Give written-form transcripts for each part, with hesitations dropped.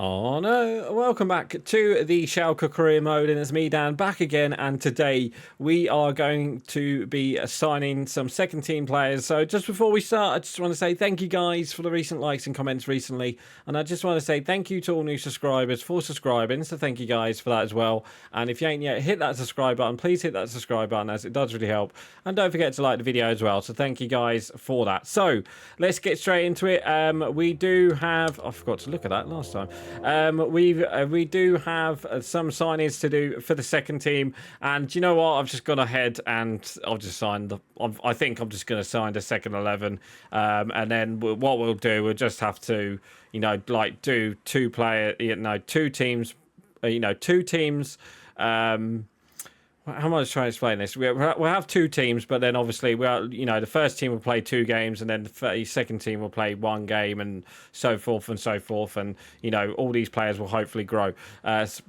Oh no, welcome back to the Schalke career mode, and it's me Dan back again, and today we are going to be assigning some second team players. So just before we start, I just want to say thank you guys for the recent likes and comments recently, and I just want to say thank you to all new subscribers for subscribing, so thank you guys for that as well. And if you ain't yet hit that subscribe button, please hit that subscribe button, as it does really help, and don't forget to like the video as well, so thank you guys for that. So let's get straight into it. We do have, I forgot to look at that last time. We do have some signings to do for the second team, and you know what? I've just gone ahead and I've just signed the. I think I'm just going to sign the second 11, and then what we'll do, we'll just have to, like do two teams, two teams. How am I trying to explain this? We'll have two teams, but then obviously the first team will play two games, and then the second team will play one game, and so forth and so forth. And all these players will hopefully grow.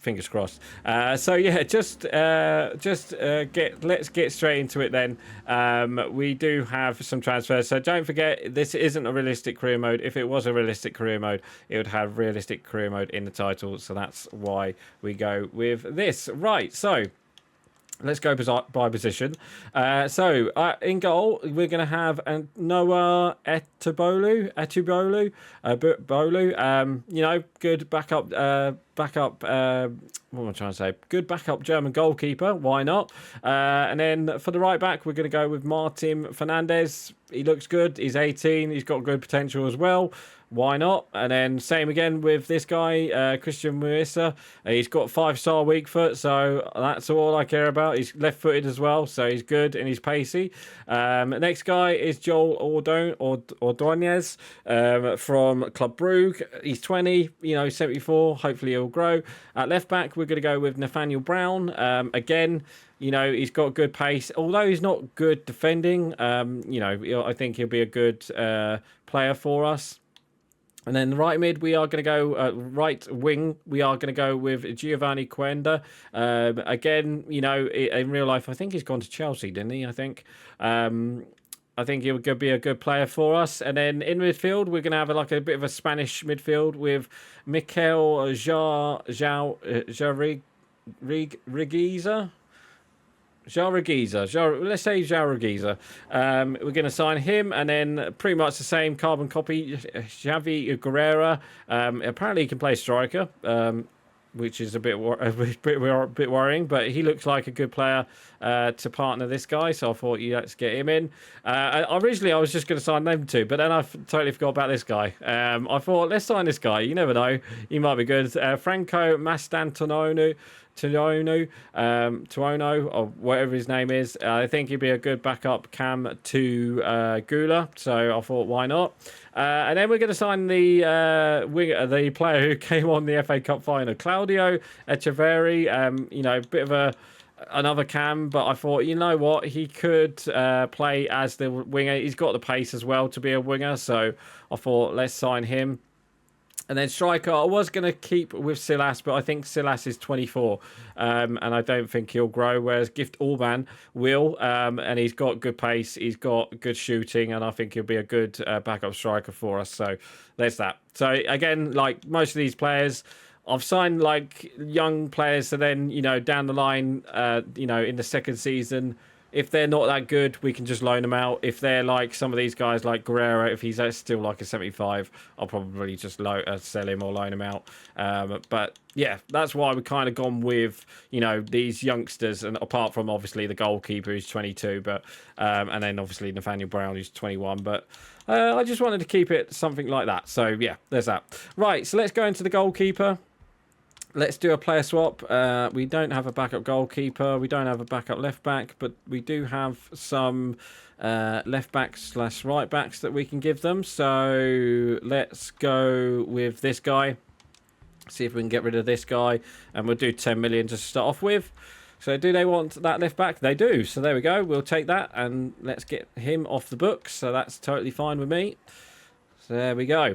Fingers crossed. So yeah, let's get straight into it then. We do have some transfers, so don't forget this isn't a realistic career mode. If it was a realistic career mode, it would have realistic career mode in the title. So that's why we go with this. Right. So. Let's go by position. In goal, we're going to have NNOOO Etubolu. Good backup. What am I trying to say? Good backup German goalkeeper. Why not? And then for the right back, we're going to go with Martin Fernandez. He looks good. He's 18. He's got good potential as well. Why not? And then same again with this guy, Christian Muissa. He's got 5-star weak foot, so that's all I care about. He's left-footed as well, so he's good and he's pacey. Next guy is Joel Ordonez from Club Brugge. He's 20, 74. Hopefully he'll grow. At left back, we're going to go with Nathaniel Brown. Again, he's got good pace. Although he's not good defending, I think he'll be a good player for us. And then right mid, we are going to go right wing. We are going to go with Giovanni Quenda. Again, in real life, I think he's gone to Chelsea, didn't he? I think he'll be a good player for us. And then in midfield, we're going to have a bit of a Spanish midfield with Mikel Jarrigiza. Let's say Jarrigiza. We're going to sign him, and then pretty much the same carbon copy, Xavi Guerrera. Apparently he can play striker, which is a bit worrying, but he looks like a good player to partner this guy, so I thought, let's get him in. Originally, I was just going to sign them two, but then I totally forgot about this guy. I thought, let's sign this guy. You never know. He might be good. Franco Mastantuono, or whatever his name is. I think he'd be a good backup cam to Gula, so I thought, why not? And then we're going to sign the winger, the player who came on the FA Cup final, Claudio Echeverri. Bit of another cam, but I thought, you know what, he could play as the winger. He's got the pace as well to be a winger, so I thought, let's sign him. And then striker, I was going to keep with Silas, but I think Silas is 24, and I don't think he'll grow, whereas Gift Orban will, and he's got good pace, he's got good shooting, and I think he'll be a good backup striker for us, so there's that. So again, like most of these players, I've signed young players, so then, down the line, in the second season, if they're not that good, we can just loan them out. If they're like some of these guys, like Guerrero, if he's still like a 75, I'll probably just sell him or loan him out. But yeah, that's why we've kind of gone with, these youngsters, and apart from obviously the goalkeeper who's 22, but and then obviously Nathaniel Brown who's 21. But I just wanted to keep it something like that. So yeah, there's that. Right, so let's go into the goalkeeper. Let's do a player swap. We don't have a backup goalkeeper. We don't have a backup left back, but we do have some left backs / right backs that we can give them. So let's go with this guy. See if we can get rid of this guy, and we'll do 10 million to start off with. So do they want that left back? They do. So there we go. We'll take that, and let's get him off the books. So that's totally fine with me. So there we go.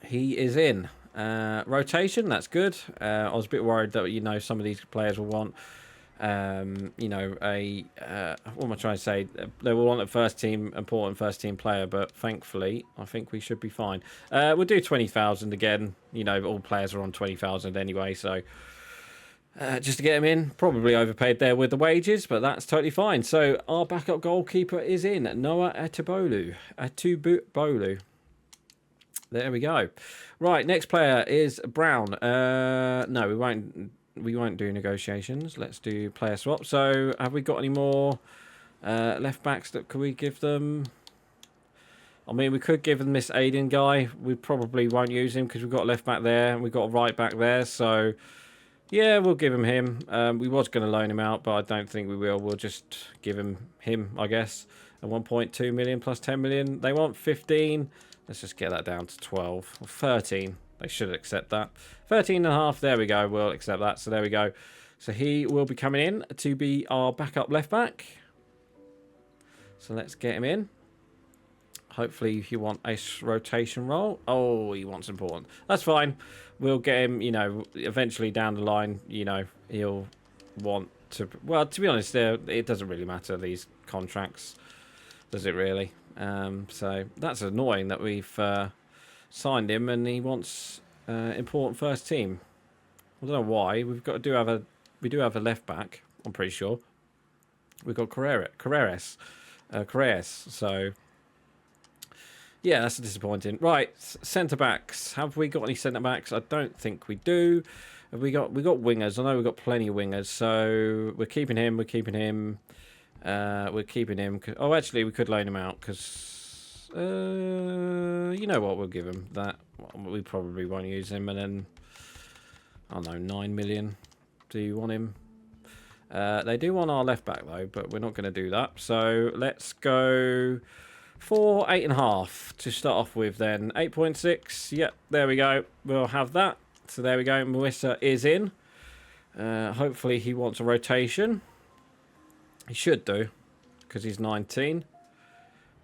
He is in. Rotation, that's good. I was a bit worried that some of these players will want you know, what am I trying to say? They will want a important first team player, but thankfully, I think we should be fine. We'll do 20,000 again. You know, all players are on 20,000 anyway, so just to get him in. Probably overpaid there with the wages, but that's totally fine. So our backup goalkeeper is in Noah Atubolu. There we go. Right, next player is Brown. No, we won't do negotiations. Let's do player swap. So have we got any more left backs that could we give them? I mean, we could give them this Aiden guy. We probably won't use him because we've got a left back there and we've got a right back there. So yeah, we'll give him. We was going to loan him out, but I don't think we will. We'll just give him, I guess. At 1.2 million plus 10 million. They want 15. Let's just get that down to 12 or 13. They should accept that. 13.5. There we go. We'll accept that. So there we go. So he will be coming in to be our backup left back. So let's get him in. Hopefully he want a rotation role. Oh, he wants important. That's fine. We'll get him, you know, eventually down the line, you know, he'll want to... Well, to be honest, it doesn't really matter, these contracts. Does it really? So that's annoying that we've signed him and he wants important first team. I don't know why. We do have a left back, I'm pretty sure. We've got Carreras. So... yeah, that's disappointing. Right, centre backs. Have we got any centre backs? I don't think we do. Have we got wingers? I know we've got plenty of wingers. So we're keeping him. Oh, actually, we could loan him out because you know what? We'll give him that. We probably won't use him, and then I don't know, 9 million. Do you want him? They do want our left back though, but we're not going to do that. So let's go. 4, 8.5 to start off with then. 8.6. Yep, there we go. We'll have that. So there we go. Melissa is in. Hopefully he wants a rotation. He should do because he's 19.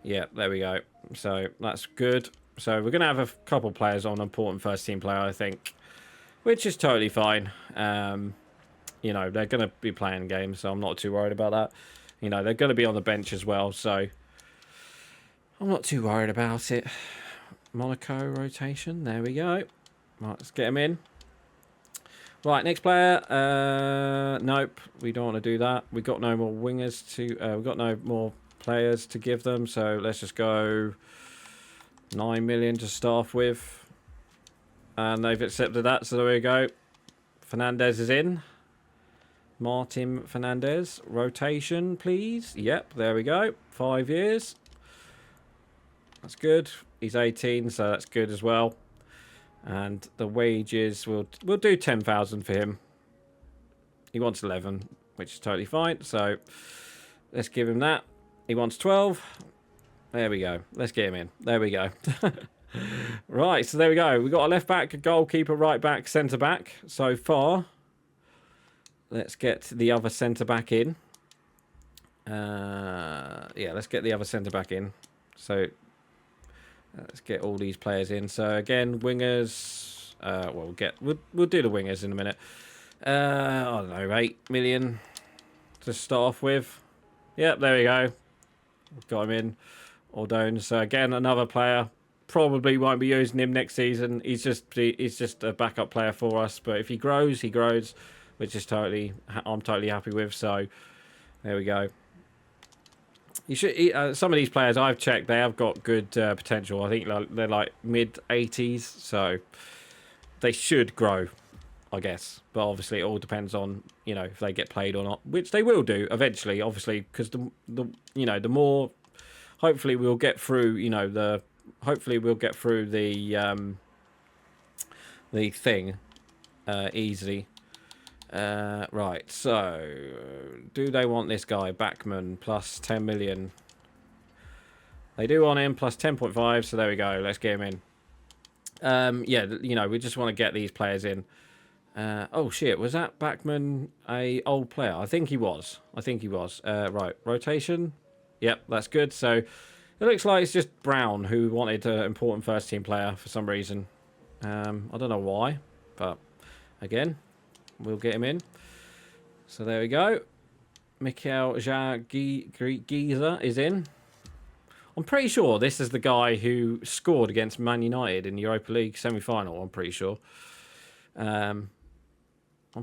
Yeah, there we go. So that's good. So we're going to have a couple players on important first team player, I think, which is totally fine. You know, they're going to be playing games, so I'm not too worried about that. You know, they're going to be on the bench as well, so... I'm not too worried about it. Monaco rotation. There we go. Right, let's get him in. Right, next player. Nope, we don't want to do that. We've got no more wingers to... we've got no more players to give them. So let's just go 9 million to start off with. And they've accepted that. So there we go. Fernandez is in. Martin Fernandez. Rotation, please. Yep, there we go. 5 years. That's good. He's 18, so that's good as well. And the wages, we'll do 10,000 for him. He wants 11, which is totally fine. So let's give him that. He wants 12. There we go. Let's get him in. There we go. Right, so there we go. We've got a left back, a goalkeeper, right back, centre back so far. Let's get the other centre back in. Yeah, let's get the other centre back in. So... let's get all these players in. So again, wingers. Well, we'll do the wingers in a minute. I don't know, 8 million to start off with. Yep, there we go. Got him in. Ordone. So again, another player. Probably won't be using him next season. He's just a backup player for us. But if he grows, which is I'm totally happy with. So there we go. You should. Some of these players I've checked, they have got good potential. I think they're like mid-80s, so they should grow, I guess. But obviously, it all depends on if they get played or not, which they will do eventually. Obviously, because the more, hopefully we'll get through. Hopefully we'll get through the thing easily. Right, so do they want this guy Backman plus 10 million? They do want him plus 10.5, so there we go. Let's get him in. Yeah, we just want to get these players in. Oh shit, was that Backman a old player? I think he was. Right, rotation. Yep, that's good. So it looks like it's just Brown who wanted an important first team player for some reason. I don't know why, but again, we'll get him in. So there we go. Mikel Giza is in. I'm pretty sure this is the guy who scored against Man United in the Europa League semi-final. I'm pretty sure. I'm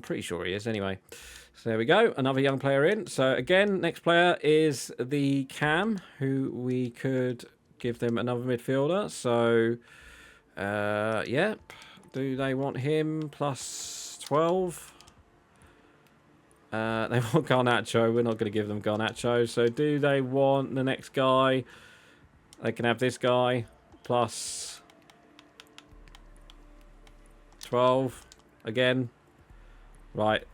pretty sure he is anyway. So there we go. Another young player in. So again, next player is the Cam, who we could give them another midfielder. So, yep. Do they want him plus 12? They want Garnacho. We're not going to give them Garnacho. So do they want the next guy? They can have this guy plus 12 again. Right.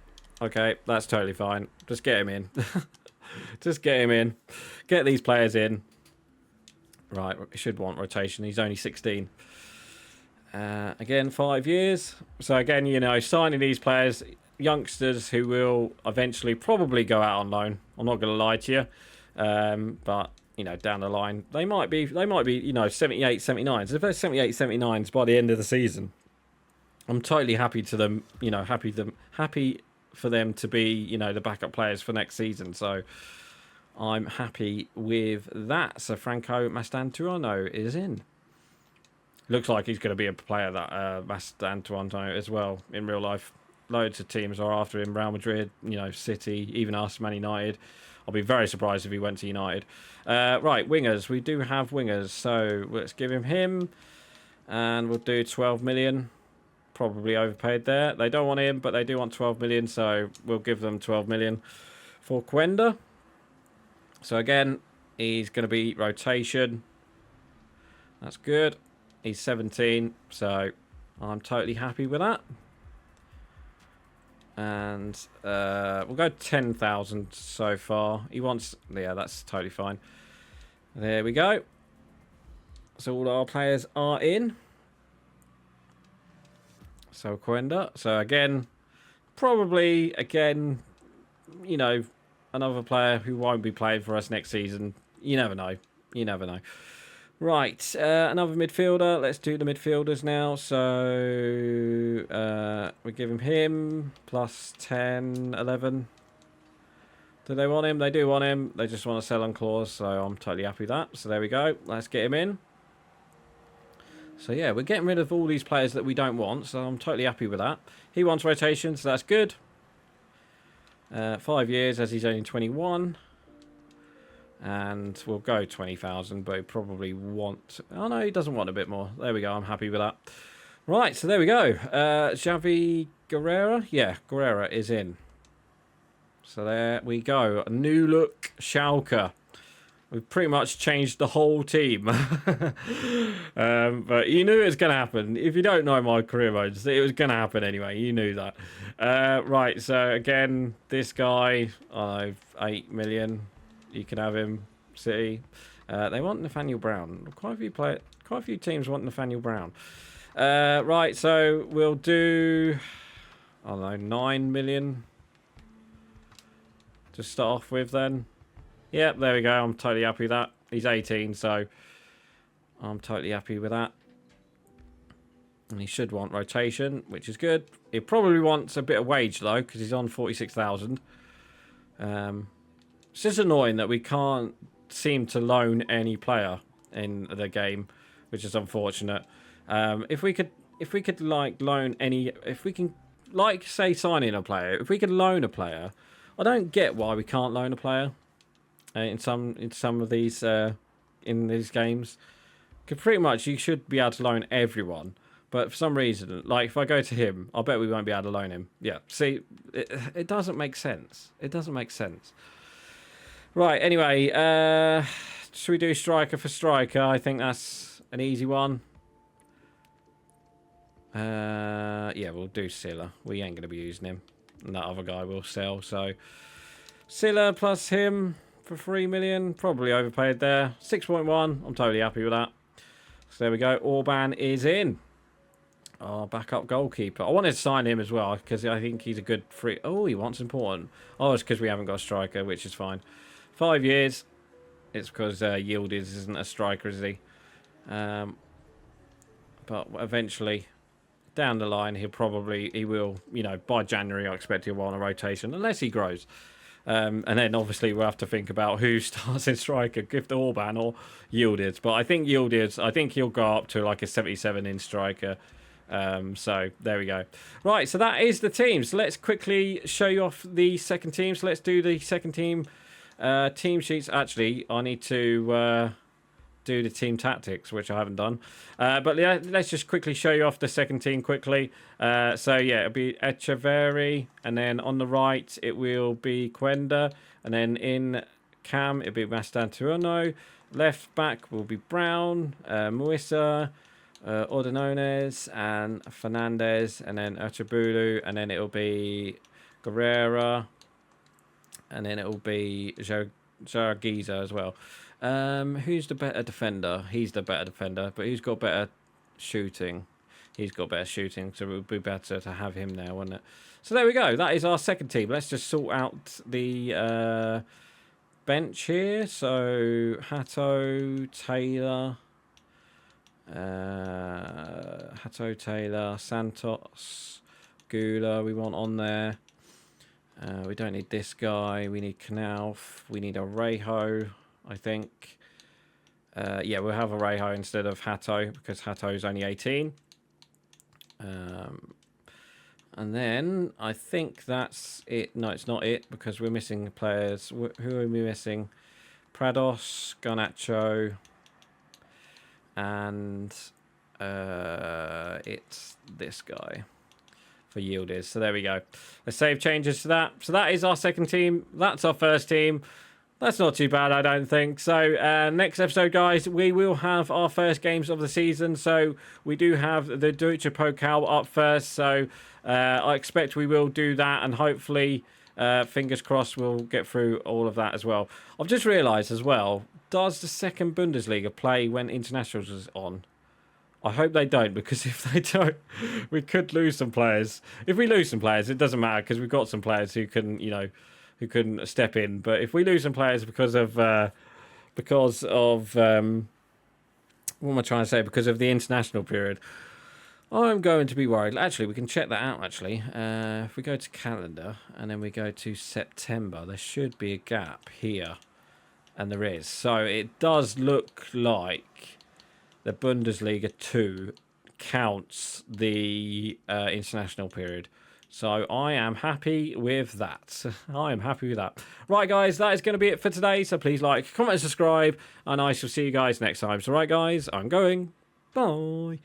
Okay, that's totally fine. Just get him in. Just get him in. Get these players in. Right, we should want rotation. He's only 16. Again, 5 years. So again, you know, signing these players, youngsters who will eventually probably go out on loan. I'm not going to lie to you. But, you know, down the line, they might be, you know, 78, 79s. If they're 78, 79s by the end of the season, I'm totally happy to them, you know, happy for them to be, you know, the backup players for next season. So I'm happy with that. So Franco Mastantuono is in. Looks like he's going to be a player that Mastantuono as well in real life. Loads of teams are after him. Real Madrid, you know, City, even us, Man United. I'll be very surprised if he went to United. Right, wingers. We do have wingers. So let's give him. And we'll do 12 million. Probably overpaid there. They don't want him, but they do want 12 million. So we'll give them 12 million for Quenda. So again, he's going to be rotation. That's good. He's 17. So I'm totally happy with that. And we'll go 10,000 so far. He wants... Yeah, that's totally fine. There we go. So all our players are in. So Quenda. So again, probably, again, you know, another player who won't be playing for us next season. You never know. You never know. Right, another midfielder. Let's do the midfielders now. So we give him plus 10, 11. Do they want him? They do want him. They just want to sell on clause, so I'm totally happy with that. So there we go. Let's get him in. So yeah, we're getting rid of all these players that we don't want, so I'm totally happy with that. He wants rotation, so that's good. 5 years as he's only 21. And we'll go 20,000, but he probably want... Oh no, he doesn't want a bit more. There we go, I'm happy with that. Right, so there we go. Xavi Guerrera? Yeah, Guerrera is in. So there we go. A new look Schalke. We've pretty much changed the whole team. But you knew it was going to happen. If you don't know my career modes, it was going to happen anyway. You knew that. Right, so again, this guy, 8 million. You can have him. City. They want Nathaniel Brown. Quite a few teams want Nathaniel Brown. Right, so we'll do, I don't know, 9 million. To start off with then. Yep, there we go. I'm totally happy with that. He's 18, so I'm totally happy with that. And he should want rotation, which is good. He probably wants a bit of wage, though, because he's on 46,000. It's just annoying that we can't seem to loan any player in the game, which is unfortunate. If we could like loan any, if we can like say sign in a player, if we could loan a player, I don't get why we can't loan a player. In some of these in these games, because pretty much you should be able to loan everyone, but for some reason, like if I go to him, I bet we won't be able to loan him. Yeah, see, it doesn't make sense. It doesn't make sense. Right. Anyway, should we do striker for striker? I think that's an easy one. Yeah, we'll do Silla. We ain't gonna be using him, and that other guy will sell. So Silla plus him. For 3 million, probably overpaid there. 6.1, I'm totally happy with that. So there we go. Orban is in. Our backup goalkeeper. I wanted to sign him as well because I think he's a good free. Oh, he wants important. Oh, it's because we haven't got a striker, which is fine. 5 years. It's because Yildiz isn't a striker, is he? But eventually, down the line, he will, by January, I expect he'll on a rotation, unless he grows. And then obviously we'll have to think about who starts in striker, Gift Orban or Yildiz. But I think he'll go up to like a 77 in striker. So there we go. Right, so that is the teams. Let's quickly show you off the second team. So let's do the second team team sheets. Actually, I need to do the team tactics, which I haven't done. But yeah, let's just quickly show you off the second team quickly. So yeah, it'll be Echeverry, and then on the right it will be Quenda, and then in Cam it'll be Mastantuono. Left back will be Brown, Muissa, Ordinones, and Fernandez, and then Archibulu, and then it'll be Guerrera, and then it'll be Zaragoza as well. Who's the better defender? He's the better defender, but who's got better shooting? He's got better shooting, so it would be better to have him there, wouldn't it? So there we go. That is our second team. Let's just sort out the bench here. So Hato, Taylor, Santos, Gula we want on there. We don't need this guy. We need Knauf. We need a Rejo, I think. Yeah, we'll have a Rejo instead of Hato because Hato is only 18. And then I think that's it. No, it's not it because we're missing players. Who are we missing? Prados, Garnacho, and it's this guy for Yildiz. So there we go. Let's save changes to that. So that is our second team. That's our first team. That's not too bad, I don't think. So next episode, guys, we will have our first games of the season. So we do have the Deutsche Pokal up first. So I expect we will do that, and hopefully, fingers crossed, we'll get through all of that as well. I've just realised as well, does the second Bundesliga play when internationals is on? I hope they don't, because if they don't, we could lose some players. If we lose some players, it doesn't matter because we've got some players who can, who couldn't step in. But if we lose some players because of what am I trying to say? Because of the international period, I'm going to be worried. Actually, we can check that out. Actually, if we go to calendar and then we go to September, there should be a gap here, and there is. So it does look like the Bundesliga 2 counts the international period. So I am happy with that. I am happy with that. Right, guys, that is going to be it for today. So please like, comment, and subscribe, and I shall see you guys next time. So right, guys, I'm going. Bye.